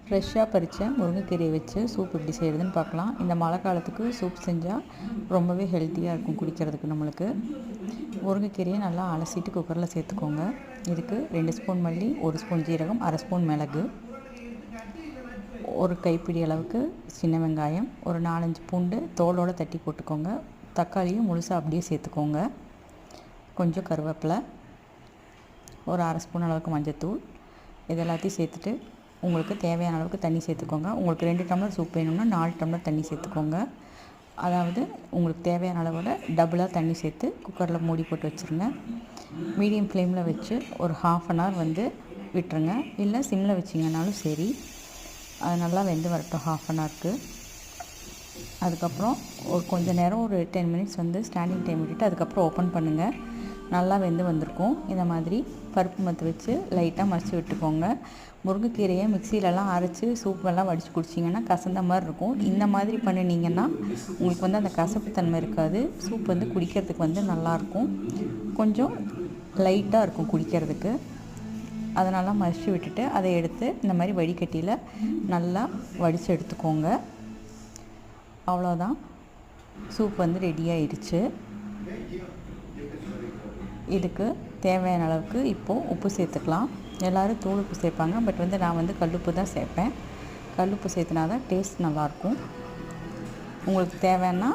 ஃப்ரெஷ்ஷாக பறித்த முருங்கைக்கீரையை வச்சு சூப் எப்படி செய்கிறதுன்னு பார்க்கலாம். இந்த மழை காலத்துக்கு சூப் செஞ்சால் ரொம்பவே ஹெல்த்தியாக இருக்கும் குடிக்கிறதுக்கு. நம்மளுக்கு முருங்கைக்கீரையை நல்லா அலசிட்டு குக்கரில் சேர்த்துக்கோங்க. இதுக்கு 2 ஸ்பூன் மல்லி, 1 ஸ்பூன் ஜீரகம், 1/2 ஸ்பூன் மிளகு, ஒரு கைப்பிடி அளவுக்கு சின்ன வெங்காயம், ஒரு 4-5 பூண்டு தோலோடு தட்டி போட்டுக்கோங்க. தக்காளியும் முழுசாக அப்படியே சேர்த்துக்கோங்க. கொஞ்சம் கருவேப்பிலை, ஒரு 1/2 ஸ்பூன் அளவுக்கு மஞ்சத்தூள், இது எல்லாத்தையும் சேர்த்துட்டு உங்களுக்கு தேவையான அளவுக்கு தண்ணி சேர்த்துக்கோங்க. உங்களுக்கு 2 டம்ளர் சூப் வேணும்னா 4 டம்ளர் தண்ணி சேர்த்துக்கோங்க. அதாவது உங்களுக்கு தேவையான அளவோட டபுளாக தண்ணி சேர்த்து குக்கரில் மூடி போட்டு வச்சுருங்க. மீடியம் ஃப்ளேமில் வச்சு ஒரு 1/2 அன் ஹவர் விட்டுருங்க. இல்லை சிம்மில் வச்சிங்கனாலும் சரி. அது நல்லா வெந்து வரட்டும் 1/2 அன் ஹவருக்கு. அதுக்கப்புறம் கொஞ்சம் நேரம் ஒரு 10 மினிட்ஸ் ஸ்டாண்டிங் டைம் விட்டுட்டு அதுக்கப்புறம் ஓப்பன் பண்ணுங்கள். நல்லா வெந்து வந்திருக்கும். இந்த மாதிரி பருப்பு மத்து வச்சு லைட்டாக மறைச்சி விட்டுக்கோங்க. முருங்கைக்கீரையை மிக்சியிலலாம் அரைச்சி சூப்பெல்லாம் வடித்து குடிச்சிங்கன்னா கசந்த மாதிரி இருக்கும். இந்த மாதிரி பண்ணினீங்கன்னா உங்களுக்கு அந்த கசப்பு தன்மை இருக்காது. சூப் குடிக்கிறதுக்கு நல்லாயிருக்கும். கொஞ்சம் லைட்டாக இருக்கும் குடிக்கிறதுக்கு. அதனால் மறைச்சி விட்டுட்டு அதை எடுத்து இந்த மாதிரி வடிகட்டியில் நல்லா வடித்து எடுத்துக்கோங்க. அவ்வளோதான், சூப் ரெடி ஆயிடுச்சு. இதுக்கு தேவையான அளவுக்கு இப்போது உப்பு சேர்த்துக்கலாம். எல்லோரும் தூள் உப்பு சேர்ப்பாங்க. பட் நான் கல்லுப்பு தான் சேர்ப்பேன். கல்லுப்பு சேர்த்துனா தான் டேஸ்ட் நல்லாயிருக்கும். உங்களுக்கு தேவைன்னா